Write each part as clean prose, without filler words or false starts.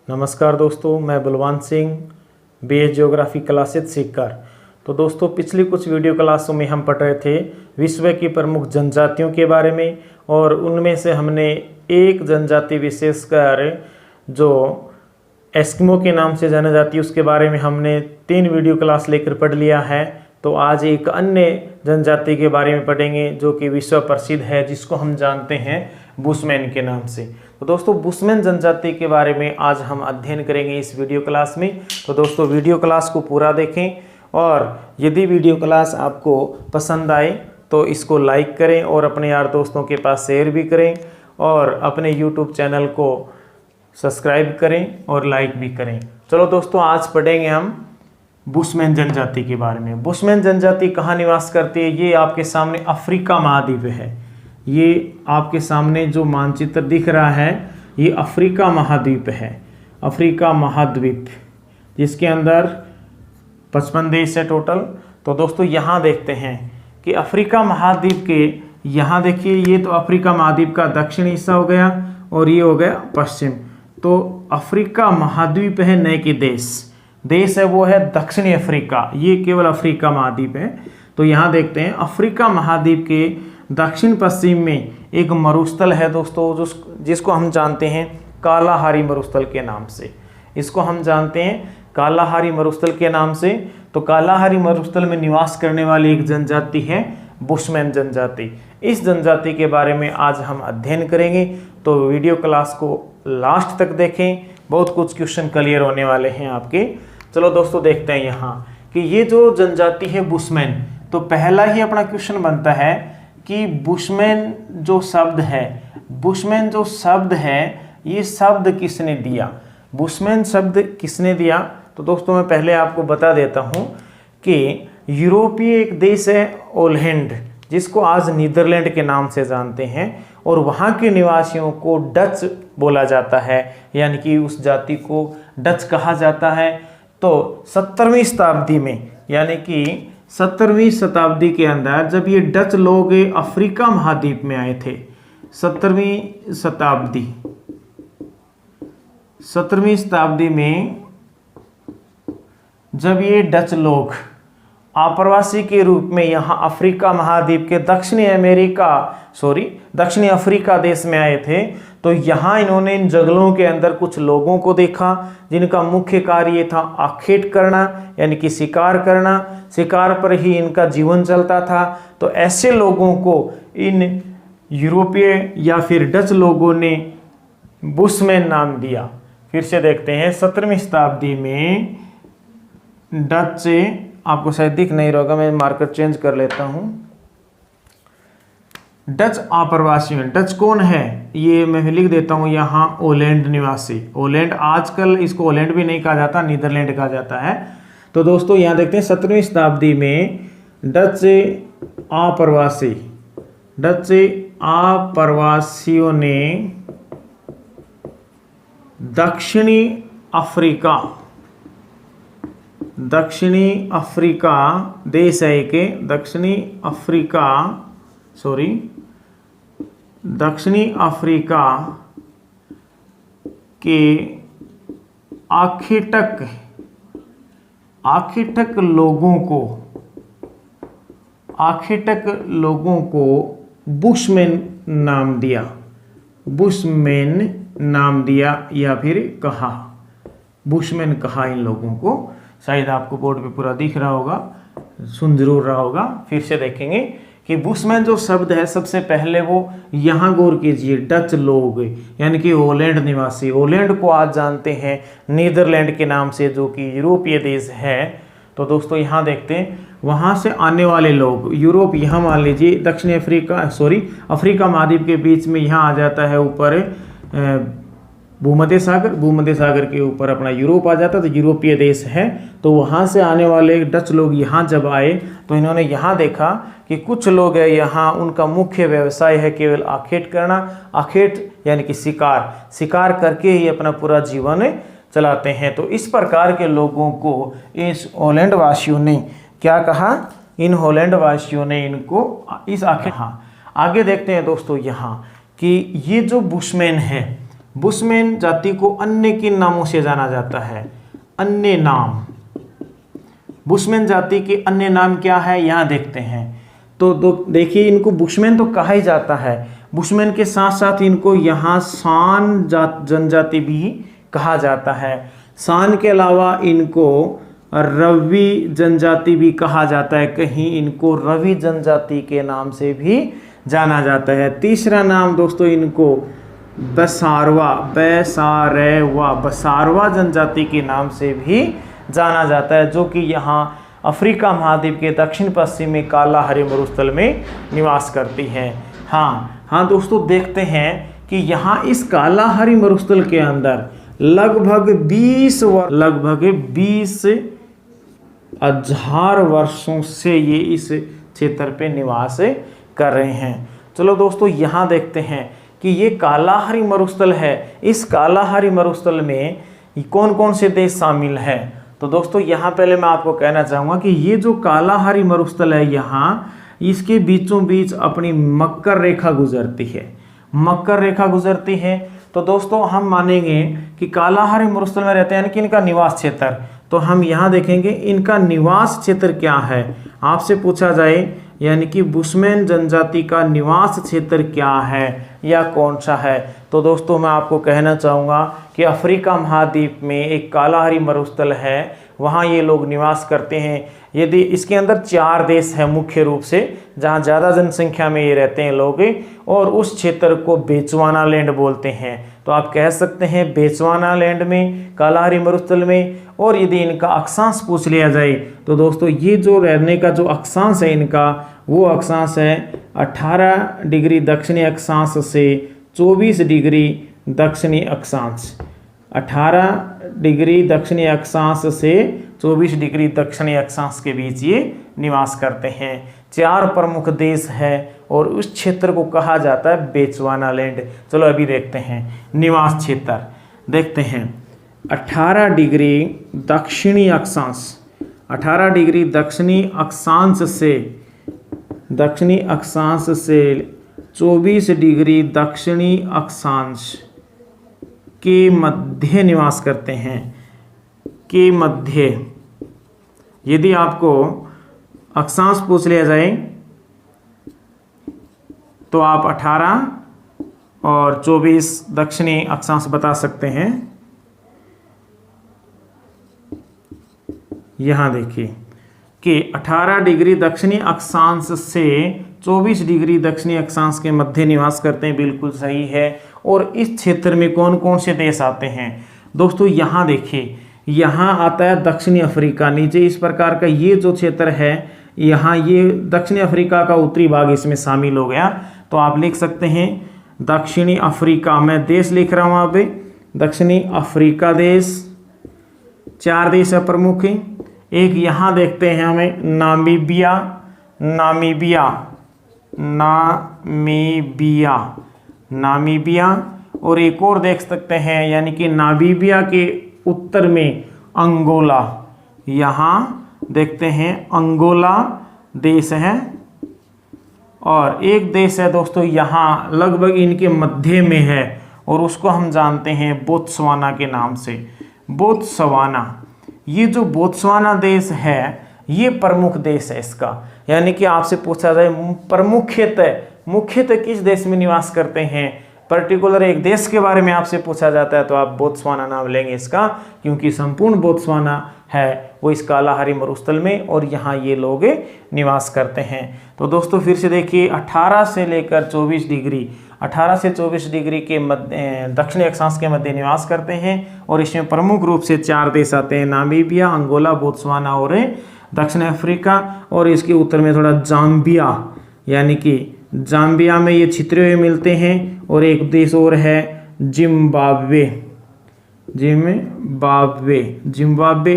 नमस्कार दोस्तों, मैं Balwant Singh BS geography classes सीखकर। तो दोस्तों, पिछली कुछ वीडियो क्लासों में हम पढ़ रहे थे विश्व की प्रमुख जनजातियों के बारे में, और उनमें से हमने एक जनजाति विशेषकर जो एस्किमो के नाम से जानी जाती है उसके बारे में हमने 3 वीडियो क्लास लेकर पढ़ लिया है। तो आज एक अन्य जनजाति के बारे में पढ़ेंगे जो कि विश्व प्रसिद्ध है, जिसको हम जानते हैं बुशमैन के नाम से। तो दोस्तों, बुशमैन जनजाति के बारे में आज हम अध्ययन करेंगे इस वीडियो क्लास में। तो दोस्तों, वीडियो क्लास को पूरा देखें, और यदि वीडियो क्लास आपको पसंद आए तो इसको लाइक करें और अपने यार दोस्तों के पास शेयर भी करें, और अपने यूट्यूब चैनल को सब्सक्राइब करें और लाइक भी करें। चलो दोस्तों, आज पढ़ेंगे हम बुशमैन जनजाति के बारे में। बुशमैन जनजाति कहाँ निवास करती है? ये आपके सामने अफ्रीका महाद्वीप है। ये आपके सामने जो मानचित्र दिख रहा है ये अफ्रीका महाद्वीप है। अफ्रीका महाद्वीप जिसके अंदर 55 देश है टोटल। तो दोस्तों, यहाँ देखते हैं कि अफ्रीका महाद्वीप के यहाँ देखिए, ये तो अफ्रीका महाद्वीप का दक्षिणी हिस्सा हो गया और ये हो गया पश्चिम। तो अफ्रीका महाद्वीप है, नए के देश है वो है दक्षिणी अफ्रीका। ये केवल अफ्रीका महाद्वीप है। तो यहाँ देखते हैं अफ्रीका महाद्वीप के दक्षिण पश्चिम में एक मरुस्थल है दोस्तों, जिसको हम जानते हैं कालाहारी मरुस्थल के नाम से। इसको हम जानते हैं कालाहारी मरुस्थल के नाम से। तो कालाहारी मरुस्थल में निवास करने वाली एक जनजाति है बुशमैन जनजाति। इस जनजाति के बारे में आज हम अध्ययन करेंगे। तो वीडियो क्लास को लास्ट तक देखें, बहुत कुछ क्वेश्चन क्लियर होने वाले हैं आपके। चलो दोस्तों, देखते हैं यहाँ कि ये जो जनजाति है बुशमैन, तो पहला ही अपना क्वेश्चन बनता है कि बुशमैन जो शब्द है ये शब्द किसने दिया? बुशमैन शब्द किसने दिया? तो दोस्तों, मैं पहले आपको बता देता हूँ कि यूरोपीय एक देश है ओलैंड, जिसको आज नीदरलैंड के नाम से जानते हैं, और वहाँ के निवासियों को डच बोला जाता है, यानी कि उस जाति को डच कहा जाता है। तो 17वीं शताब्दी में, यानी कि 17वीं शताब्दी के अंदर जब ये डच लोग अफ्रीका महाद्वीप में आए थे, 17वीं शताब्दी में जब ये डच लोग आप्रवासी के रूप में यहाँ अफ्रीका महाद्वीप के दक्षिणी अफ्रीका देश में आए थे, तो यहाँ इन्होंने इन जंगलों के अंदर कुछ लोगों को देखा जिनका मुख्य कार्य ये था आखेट करना, यानी कि शिकार करना। शिकार पर ही इनका जीवन चलता था। तो ऐसे लोगों को इन यूरोपीय या फिर डच लोगों ने बुशमैन नाम दिया। फिर से देखते हैं, 17वीं शताब्दी में डच से, आपको शायद दिख नहीं रहा होगा, मैं मार्कर चेंज कर लेता हूं। डच आप्रवासी में डच कौन है ये मैं लिख देता हूं यहाँ, ओलैंड निवासी। ओलैंड, आजकल इसको ओलैंड भी नहीं कहा जाता, नीदरलैंड कहा जाता है। तो दोस्तों, यहाँ देखते हैं 17वीं शताब्दी में डच आप्रवासियों ने दक्षिणी अफ्रीका देश है एक, दक्षिणी अफ्रीका के आखेटक लोगों को बुशमैन नाम दिया या फिर कहा, बुशमैन कहा इन लोगों को। शायद आपको बोर्ड पे पूरा दिख रहा होगा, सुन जरूर रहा होगा। फिर से देखेंगे कि बुशमैन जो शब्द है, सबसे पहले वो यहाँ गौर कीजिए, डच लोग यानी कि ओलैंड निवासी। ओलैंड को आज जानते हैं नीदरलैंड के नाम से, जो कि यूरोपीय देश है। तो दोस्तों, यहाँ देखते हैं वहाँ से आने वाले लोग, यूरोप यहाँ मान लीजिए दक्षिणी अफ्रीका महाद्वीप के बीच में यहाँ आ जाता है ऊपर भूमध्य सागर के ऊपर अपना यूरोप आ जाता है, तो यूरोपीय देश है। तो वहाँ से आने वाले डच लोग यहाँ जब आए तो इन्होंने यहाँ देखा कि कुछ लोग है यहाँ, उनका मुख्य व्यवसाय है केवल आखेट करना। आखेट यानी कि शिकार करके ही अपना पूरा जीवन चलाते हैं। तो इस प्रकार के लोगों को इस ओलैंड वासियों ने क्या कहा? इन होलैंड वासियों ने इनको इस आखेट। हाँ, आगे देखते हैं दोस्तों यहाँ कि ये जो बुशमैन है, बुशमैन जाति को अन्य किन नामों से जाना जाता है? अन्य नाम, बुशमैन जाति के अन्य नाम क्या है यहाँ देखते हैं। तो देखिए इनको बुशमैन तो कहा ही जाता है, बुशमैन के साथ साथ इनको यहाँ शान जनजाति भी कहा जाता है। शान के अलावा इनको रवि जनजाति भी कहा जाता है, कहीं इनको रवि जनजाति के नाम से भी जाना जाता है। तीसरा नाम दोस्तों इनको बसारवा, बसारवा जनजाति के नाम से भी जाना जाता है, जो कि यहाँ अफ्रीका महाद्वीप के दक्षिण पश्चिम में कालाहारी मरुस्थल में निवास करती हैं। हाँ दोस्तों, देखते हैं कि यहाँ इस कालाहारी मरुस्थल के अंदर लगभग 20,000 वर्षों से ये इस क्षेत्र पे निवास कर रहे हैं। चलो दोस्तों, यहाँ देखते हैं कि ये कालाहारी मरुस्थल है। इस कालाहारी मरुस्थल में कौन कौन से देश शामिल है? तो दोस्तों यहाँ पहले मैं आपको कहना चाहूँगा कि ये जो कालाहारी मरुस्थल है, यहाँ इसके बीचों बीच अपनी मकर रेखा गुजरती है, मकर रेखा गुजरती है। तो दोस्तों हम मानेंगे कि कालाहारी मरुस्थल में रहते हैं, यानी कि इनका निवास क्षेत्र। तो हम यहाँ देखेंगे इनका निवास क्षेत्र क्या है। आपसे पूछा जाए यानी कि बुशमैन जनजाति का निवास क्षेत्र क्या है या कौन सा है, तो दोस्तों मैं आपको कहना चाहूँगा कि अफ्रीका महाद्वीप में एक कालाहारी मरुस्थल है, वहाँ ये लोग निवास करते हैं। यदि इसके अंदर 4 देश हैं मुख्य रूप से, जहाँ ज़्यादा जनसंख्या में ये रहते हैं लोग, और उस क्षेत्र को बेचवाना लैंड बोलते हैं। तो आप कह सकते हैं बेचवाना लैंड में, कालाहारी मरुस्थल में। और यदि इनका अक्षांश पूछ लिया जाए तो दोस्तों ये जो रहने का जो अक्षांश है इनका, वो अक्षांश है 18 डिग्री दक्षिणी अक्षांश से 24 डिग्री दक्षिणी अक्षांश। 18 डिग्री दक्षिणी अक्षांश से 24 डिग्री दक्षिणी अक्षांश के बीच ये निवास करते हैं। 4 प्रमुख देश है और उस क्षेत्र को कहा जाता है बेचवाना लैंड। चलो अभी देखते हैं निवास क्षेत्र, देखते हैं 18 डिग्री दक्षिणी अक्षांश, 18 डिग्री दक्षिणी अक्षांश से 24 डिग्री दक्षिणी अक्षांश के मध्य निवास करते हैं, के मध्य। यदि आपको अक्षांश पूछ लिया जाए तो आप 18 और 24 दक्षिणी अक्षांश बता सकते हैं। यहाँ देखिए कि 18 डिग्री दक्षिणी अक्षांश से 24 डिग्री दक्षिणी अक्षांश के मध्य निवास करते हैं, बिल्कुल सही है। और इस क्षेत्र में कौन कौन से देश आते हैं दोस्तों? यहाँ देखिए, यहाँ आता है दक्षिणी अफ्रीका। नीचे इस प्रकार का ये जो क्षेत्र है, यहाँ ये दक्षिणी अफ्रीका का उत्तरी भाग इसमें शामिल हो गया। तो आप लिख सकते हैं दक्षिणी अफ्रीका, मैं देश लिख रहा हूँ यहाँ पे, दक्षिणी अफ्रीका देश। 4 देश है प्रमुख। एक यहाँ देखते हैं हमें नामीबिया, और एक और देख सकते हैं यानी कि नामीबिया के उत्तर में अंगोला। यहाँ देखते हैं अंगोला देश है। और एक देश है दोस्तों यहाँ लगभग इनके मध्य में है, और उसको हम जानते हैं बोत्सवाना के नाम से। बोत्सवाना, ये जो बोत्सवाना देश है ये प्रमुख देश है इसका। यानी कि आपसे पूछा जाए मुख्यतः किस देश में निवास करते हैं, पर्टिकुलर एक देश के बारे में आपसे पूछा जाता है तो आप बोत्सवाना नाम लेंगे इसका, क्योंकि संपूर्ण बोत्सवाना है वो इस कालाहारी मरुस्थल में, और यहाँ ये लोग निवास करते हैं। तो दोस्तों फिर से देखिए 18 से लेकर 24 डिग्री, 18 से 24 डिग्री के मध्य दक्षिणी अक्षांश के मध्य निवास करते हैं। और इसमें प्रमुख रूप से 4 देश आते हैं, नामीबिया, अंगोला, बोत्सवाना और दक्षिण अफ्रीका। और इसके उत्तर में थोड़ा जाम्बिया, यानी कि जाम्बिया में ये छितरे हुए मिलते हैं। और एक देश और है जिम्बाब्वे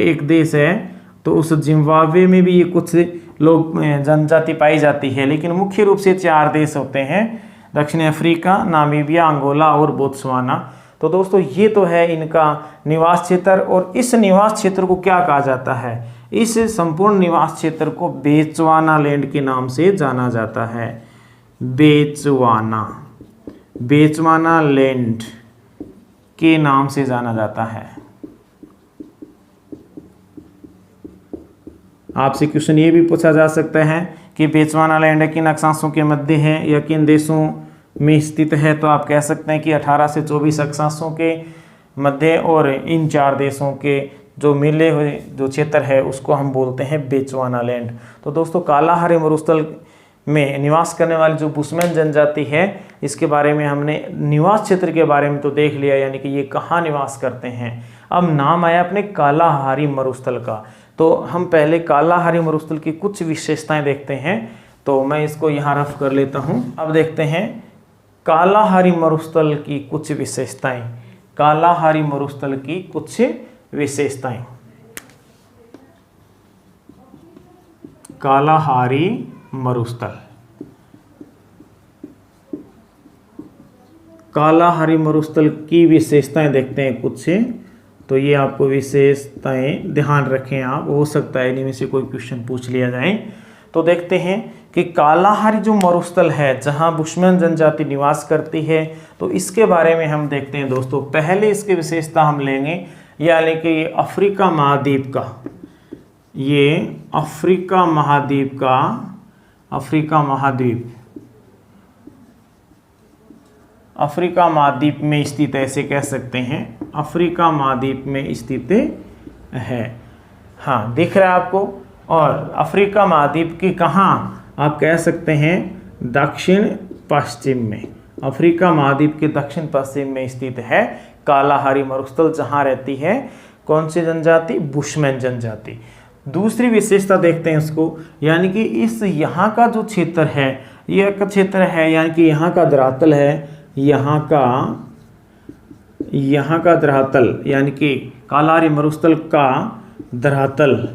एक देश है। तो उस जिम्बाब्वे में भी ये कुछ लोग जनजाति पाई जाती है, लेकिन मुख्य रूप से 4 देश होते हैं, दक्षिण अफ्रीका, नामीबिया, अंगोला और बोत्सवाना। तो दोस्तों ये तो है इनका निवास क्षेत्र। और इस निवास क्षेत्र को क्या कहा जाता है? इस संपूर्ण निवास क्षेत्र को बेचवाना लैंड के नाम से जाना जाता है। बेचवाना लैंड के नाम से जाना जाता है। आपसे क्वेश्चन ये भी पूछा जा सकता है कि बेचवानालैंड किन अक्षांशों के मध्य है या किन देशों में स्थित है, तो आप कह सकते हैं कि 18 से 24 अक्षांशों के मध्य और इन 4 देशों के जो मिले हुए जो क्षेत्र है उसको हम बोलते हैं बेचवानालैंड। तो दोस्तों कालाहारी मरुस्थल में निवास करने वाली जो बुशमैन जनजाति है इसके बारे में हमने निवास क्षेत्र के बारे में तो देख लिया, यानी कि ये कहाँ निवास करते हैं। अब नाम आया अपने कालाहारी मरुस्थल का, तो हम पहले कालाहारी मरुस्थल की कुछ विशेषताएं देखते हैं। तो मैं इसको यहाँ रफ कर लेता हूँ। अब देखते हैं कालाहारी मरुस्थल की कुछ विशेषताएं। कालाहारी मरुस्थल की कुछ विशेषताएं। कालाहारी मरुस्थल, कालाहारी मरुस्थल की विशेषताएं देखते हैं कुछ। तो ये आपको विशेषताएं ध्यान रखें आप, हो सकता है इनमें से कोई क्वेश्चन पूछ लिया जाए। तो देखते हैं कि कालाहारी जो मरुस्थल है जहां बुशमैन जनजाति निवास करती है, तो इसके बारे में हम देखते हैं दोस्तों। पहले इसकी विशेषता हम लेंगे, यानी कि ये अफ्रीका महाद्वीप का, ये अफ्रीका महाद्वीप का, अफ्रीका महाद्वीप, अफ्रीका महाद्वीप में स्थित है, ऐसे कह सकते हैं अफ्रीका महाद्वीप में स्थित है। हाँ, दिख रहा है आपको। और अफ्रीका महाद्वीप की कहाँ आप कह सकते हैं दक्षिण पश्चिम में, अफ्रीका महाद्वीप के दक्षिण पश्चिम में स्थित है कालाहारी मरुस्थल, जहाँ रहती है कौन सी जनजाति? बुशमैन जनजाति। दूसरी विशेषता देखते हैं इसको, यानी कि इस यहाँ का जो क्षेत्र है, यह क्षेत्र है यानी कि यहाँ का धरातल है, यहाँ का धरातल, यानी कि कालाहारी मरुस्थल का धरातल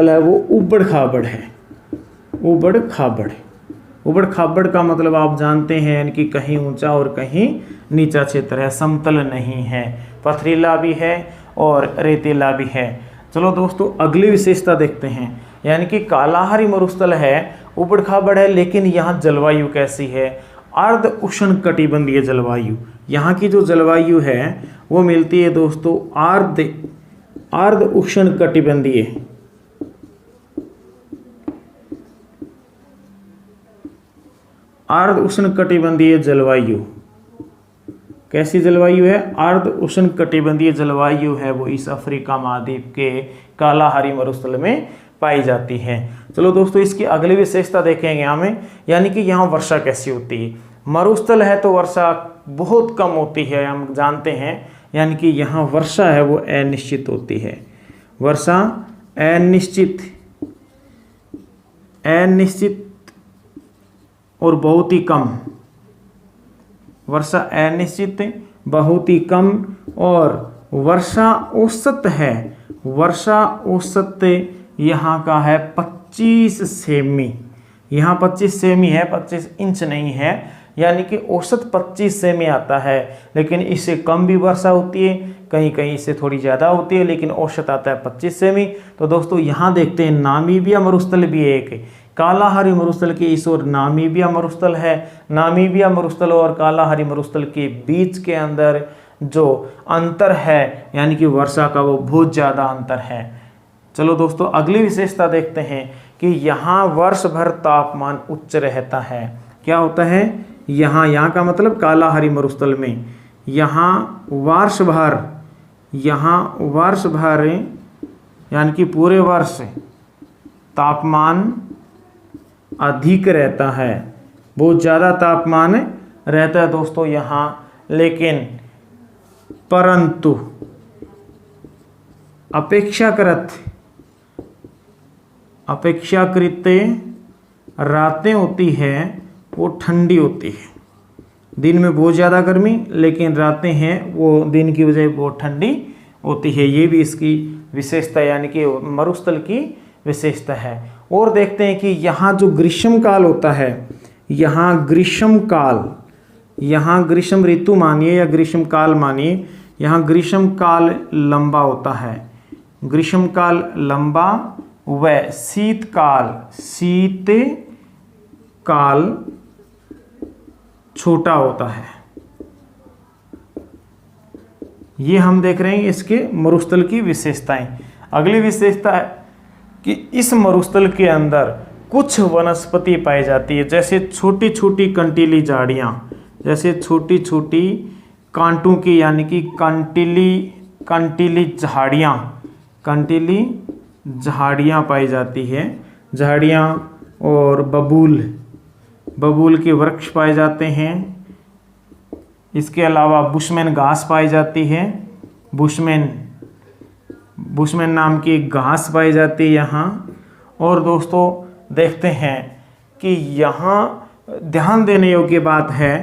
है वो उबड़ खाबड़ है। उबड़ खाबड़ का मतलब आप जानते हैं, यानी कि कहीं ऊंचा और कहीं नीचा क्षेत्र है, समतल नहीं है, पथरीला भी है और रेतीला भी है। चलो दोस्तों अगली विशेषता देखते हैं, यानी कि कालाहारी मरुस्थल है, उबड़ खाबड़ है, लेकिन यहाँ जलवायु कैसी है? अर्ध उष्णकटिबंधीय जलवायु। यहाँ की जो जलवायु है वो मिलती है दोस्तों अर्ध उष्णकटिबंधीय, अर्ध उष्णकटिबंधीय जलवायु। कैसी जलवायु है? अर्ध उष्णकटिबंधीय जलवायु है वो इस अफ्रीका महाद्वीप के कालाहारी मरुस्थल में पाई जाती है। चलो दोस्तों इसकी अगली विशेषता देखेंगे हमें, यानी कि यहाँ वर्षा कैसी होती है। मरुस्थल है तो वर्षा बहुत कम होती है, हम जानते हैं, यानी कि यहाँ वर्षा है वो अनिश्चित होती है। वर्षा अनिश्चित और बहुत ही कम, वर्षा अनिश्चित बहुत ही कम, और वर्षा औसत है, वर्षा औसत यहाँ का है 25 सेमी। यहाँ 25 सेमी है, 25 इंच नहीं है, यानी कि औसत 25 सेमी आता है, लेकिन इससे कम भी वर्षा होती है, कहीं कहीं इससे थोड़ी ज़्यादा होती है, लेकिन औसत आता है 25 सेमी। तो दोस्तों यहाँ देखते हैं नामीबिया मरुस्थल भी एक कालाहारी मरुस्थल के इस और नामीबिया मरुस्थल है। नामीबिया मरुस्थल और कालाहारी मरुस्थल के बीच के अंदर जो अंतर है, यानी कि वर्षा का, वो बहुत ज़्यादा अंतर है। चलो दोस्तों अगली विशेषता देखते हैं कि यहाँ वर्ष भर तापमान उच्च रहता है। क्या होता है? यहाँ का मतलब कालाहारी मरुस्थल में यहाँ वर्ष भर यानी कि पूरे वर्ष तापमान अधिक रहता है, बहुत ज़्यादा तापमान रहता है दोस्तों यहाँ, लेकिन परंतु अपेक्षाकृत रातें होती है वो ठंडी होती है। दिन में बहुत ज़्यादा गर्मी, लेकिन रातें हैं वो दिन की बजाय बहुत ठंडी होती है। ये भी इसकी विशेषता, यानी कि मरुस्थल की विशेषता है। और देखते हैं कि यहाँ जो ग्रीष्म काल होता है, यहाँ ग्रीष्म ऋतु मानिए या ग्रीष्म काल मानिए, यहाँ ग्रीष्म काल लंबा होता है, ग्रीष्म काल लंबा, व शीत काल छोटा होता है। ये हम देख रहे हैं इसके मरुस्थल की विशेषताएं। अगली विशेषता है कि इस मरुस्थल के अंदर कुछ वनस्पति पाई जाती है, जैसे छोटी छोटी कंटीली झाड़ियाँ, जैसे छोटी छोटी कांटों की यानी कि कंटीली झाड़ियाँ पाई जाती है, झाड़ियाँ और बबूल के वृक्ष पाए जाते हैं। इसके अलावा बुशमैन घास पाई जाती है, बुशमैन नाम की घास पाई जाती है यहाँ। और दोस्तों देखते हैं कि यहाँ ध्यान देने योग्य बात है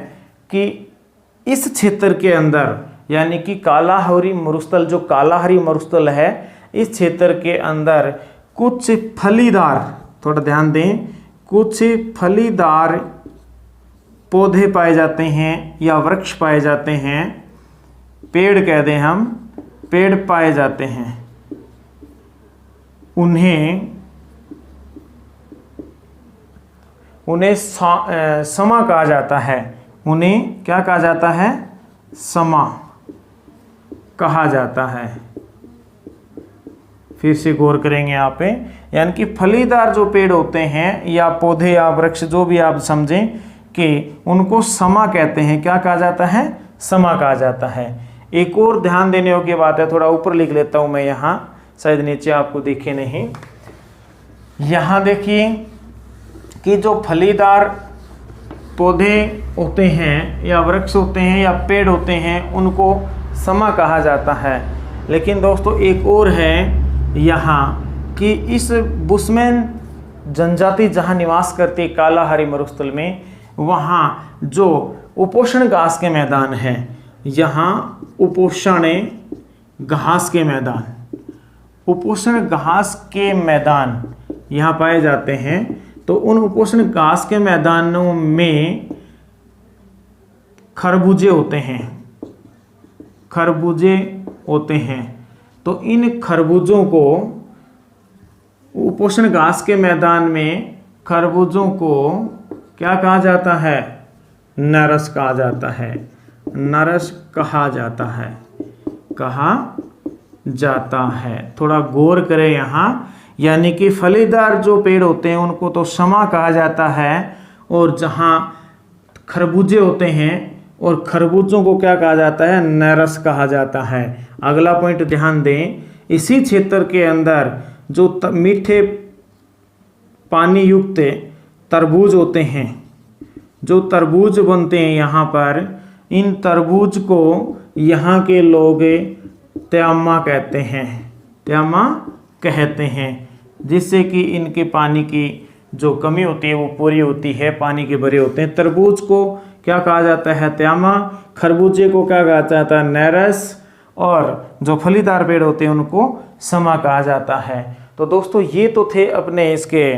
कि इस क्षेत्र के अंदर यानी कि कालाहारी मरुस्थल, जो कालाहारी मरुस्थल है, इस क्षेत्र के अंदर कुछ फलीदार, थोड़ा ध्यान दें, कुछ फलीदार पौधे पाए जाते हैं या वृक्ष पाए जाते हैं, पेड़ कह दें हम, पेड़ पाए जाते हैं। उन्हें समा कहा जाता है। उन्हें क्या कहा जाता है? समा कहा जाता है। फिर से गौर करेंगे यहाँ पे, यानी कि फलीदार जो पेड़ होते हैं या पौधे या वृक्ष, जो भी आप समझें, कि उनको समा कहते हैं। क्या कहा जाता है? समा कहा जाता है। एक और ध्यान देने योग्य बात है, थोड़ा ऊपर लिख लेता हूँ मैं यहाँ, शायद नीचे आपको दिखे नहीं। यहाँ देखिए कि जो फलीदार पौधे होते हैं या वृक्ष होते हैं या पेड़ होते हैं, उनको समा कहा जाता है। लेकिन दोस्तों एक और है यहाँ कि इस बुशमैन जनजाति जहाँ निवास करती है कालाहारी मरुस्थल में, वहाँ जो उपोषण घास के मैदान है, यहाँ उपोषण घास के मैदान यहाँ पाए जाते हैं। तो उन उपोषण घास के मैदानों में खरबूजे होते हैं। तो इन खरबूजों को, उपोषण घास के मैदान में खरबूजों को क्या कहा जाता है? नरस कहा जाता है। नरस कहा जाता है। थोड़ा गौर करें यहाँ, यानी कि फलीदार जो पेड़ होते हैं उनको तो समा कहा जाता है, और जहाँ खरबूजे होते हैं और खरबूजों को क्या कहा जाता है? नरस कहा जाता है। अगला पॉइंट ध्यान दें, इसी क्षेत्र के अंदर जो मीठे पानी युक्त तरबूज होते हैं, जो तरबूज बनते हैं यहाँ पर, इन तरबूज को यहाँ के लोग त्यामा कहते हैं, जिससे कि इनके पानी की जो कमी होती है वो पूरी होती है, पानी के भरे होते हैं। तरबूज को क्या कहा जाता है? त्यामा। खरबूजे को क्या कहा जाता है? नरस। और जो फलीदार पेड़ होते हैं उनको समा कहा जाता है। तो दोस्तों ये तो थे अपने इसके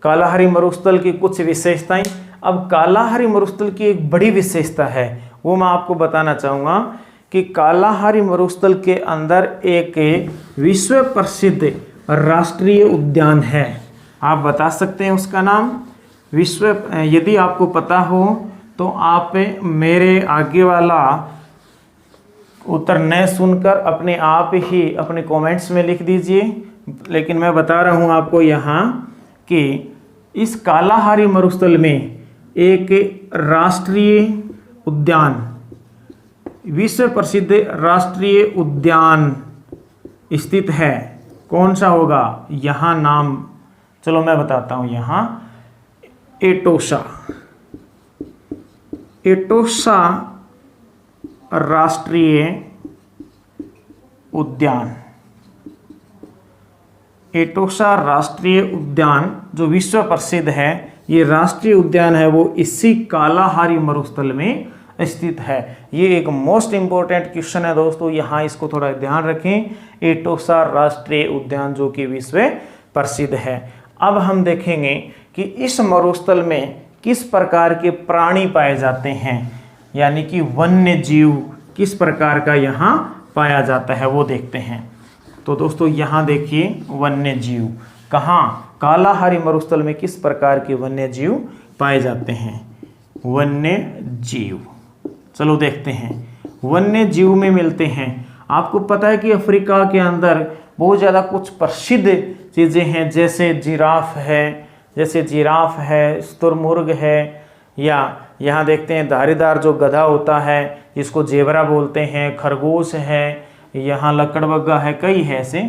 कालाहारी मरुस्थल की कुछ विशेषताएं। अब कालाहारी मरुस्थल की एक बड़ी विशेषता है, वो मैं आपको बताना चाहूँगा कि कालाहारी मरुस्थल के अंदर एक विश्व प्रसिद्ध राष्ट्रीय उद्यान है। आप बता सकते हैं उसका नाम? यदि आपको पता हो तो आप मेरे आगे वाला उत्तर न सुनकर अपने आप ही अपने कमेंट्स में लिख दीजिए। लेकिन मैं बता रहा हूँ आपको यहाँ कि इस कालाहारी मरुस्थल में एक राष्ट्रीय उद्यान, विश्व प्रसिद्ध राष्ट्रीय उद्यान स्थित है। कौन सा होगा? यहाँ नाम, चलो मैं बताता हूँ। यहाँ एटोसा राष्ट्रीय उद्यान। एटोसा राष्ट्रीय उद्यान जो विश्व प्रसिद्ध है, ये राष्ट्रीय उद्यान है, वो इसी कालाहारी मरुस्थल में स्थित है। ये एक मोस्ट इंपॉर्टेंट क्वेश्चन है दोस्तों, यहाँ इसको थोड़ा ध्यान रखें। एटोसा राष्ट्रीय उद्यान जो कि विश्व प्रसिद्ध है। अब हम देखेंगे कि इस मरुस्थल में किस प्रकार के प्राणी पाए जाते हैं, यानी कि वन्य जीव किस प्रकार का यहाँ पाया जाता है, वो देखते हैं। तो दोस्तों यहाँ देखिए वन्य जीव कहाँ, कालाहारी मरुस्थल में किस प्रकार के वन्य जीव पाए जाते हैं। वन्य जीव, चलो देखते हैं। वन्य जीव में मिलते हैं। आपको पता है कि अफ्रीका के अंदर बहुत ज़्यादा कुछ प्रसिद्ध चीज़ें हैं, जैसे जिराफ है, शुतुरमुर्ग है, या यहाँ देखते हैं धारीदार जो गधा होता है जिसको जेबरा बोलते हैं, खरगोश है, यहाँ लकड़बग्गा है, कई है ऐसे।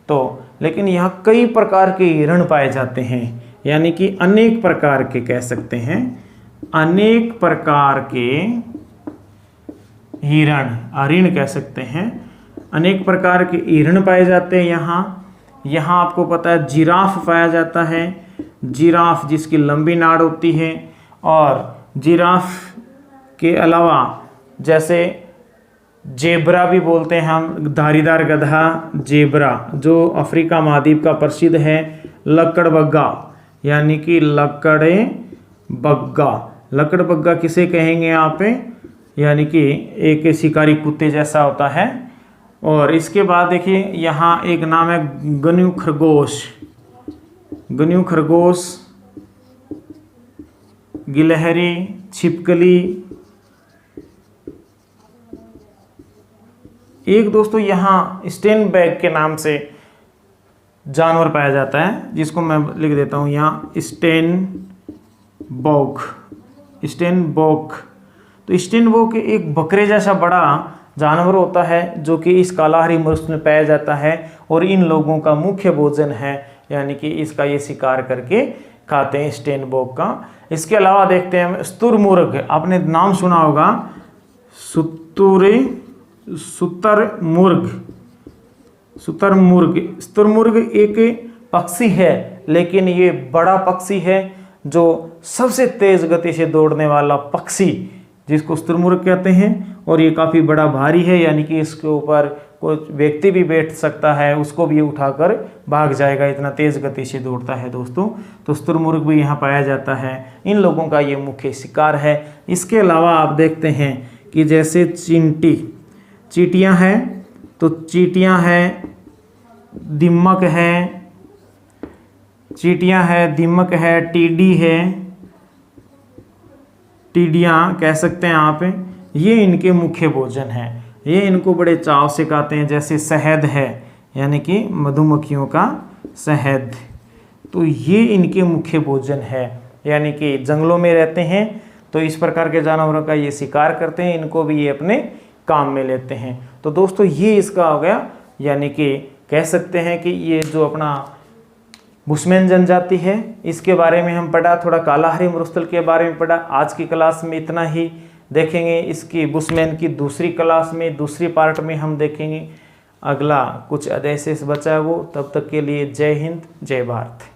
तो लेकिन यहाँ कई प्रकार के हिरण पाए जाते हैं, यानी कि अनेक प्रकार के कह सकते हैं, अनेक प्रकार के हरिण कह सकते हैं, अनेक प्रकार के हिरण पाए जाते हैं यहाँ आपको पता है जिराफ पाया जाता है, जिराफ जिसकी लंबी नाड़ होती है। और जिराफ के अलावा जैसे जेबरा भी बोलते हैं हम, धारीदार गधा जेबरा, जो अफ्रीका महाद्वीप का प्रसिद्ध है। लकड़बग्गा यानी कि लकड़बग्गा किसे कहेंगे यहाँ पे, यानी कि एक शिकारी कुत्ते जैसा होता है। और इसके बाद देखिए यहाँ एक नाम है गन्यू खरगोश, गिलहरी, छिपकली। एक दोस्तों यहाँ स्टेनबैग के नाम से जानवर पाया जाता है, जिसको मैं लिख देता हूँ यहाँ स्टेनबोक। तो स्टेनबोक एक बकरे जैसा बड़ा जानवर होता है जो कि इस कालाहारी मरुस्थल में पाया जाता है और इन लोगों का मुख्य भोजन है, यानी कि इसका ये शिकार करके खाते हैं स्टेनबोक का। इसके अलावा देखते हैं हम शुतुरमुर्ग, आपने नाम सुना होगा शुतुरमुर्ग एक पक्षी है, लेकिन ये बड़ा पक्षी है जो सबसे तेज गति से दौड़ने वाला पक्षी, जिसको शुतुरमुर्ग कहते हैं। और ये काफ़ी बड़ा भारी है, यानी कि इसके ऊपर कोई व्यक्ति भी बैठ सकता है, उसको भी उठाकर भाग जाएगा, इतना तेज गति से दौड़ता है दोस्तों। तो शुतुरमुर्ग भी यहाँ पाया जाता है, इन लोगों का ये मुख्य शिकार है। इसके अलावा आप देखते हैं कि जैसे चींटियाँ हैं, तो चींटियाँ हैं, दीमक है, टीडी है, टीडियाँ कह सकते हैं आप, ये इनके मुख्य भोजन हैं। ये इनको बड़े चाव से खाते हैं। जैसे शहद है, यानी कि मधुमक्खियों का शहद, तो ये इनके मुख्य भोजन है, यानी कि जंगलों में रहते हैं तो इस प्रकार के जानवरों का ये शिकार करते हैं, इनको भी ये अपने काम में लेते हैं। तो दोस्तों ये इसका हो गया, यानी कि कह सकते हैं कि ये जो अपना बुशमैन जनजाति है, इसके बारे में हम पढ़ा, थोड़ा कालाहारी मरुस्थल के बारे में पढ़ा। आज की क्लास में इतना ही, देखेंगे इसकी बुशमैन की दूसरी क्लास में, दूसरी पार्ट में हम देखेंगे अगला कुछ अध्याय शेष बचा है वो। तब तक के लिए जय हिंद, जय भारत।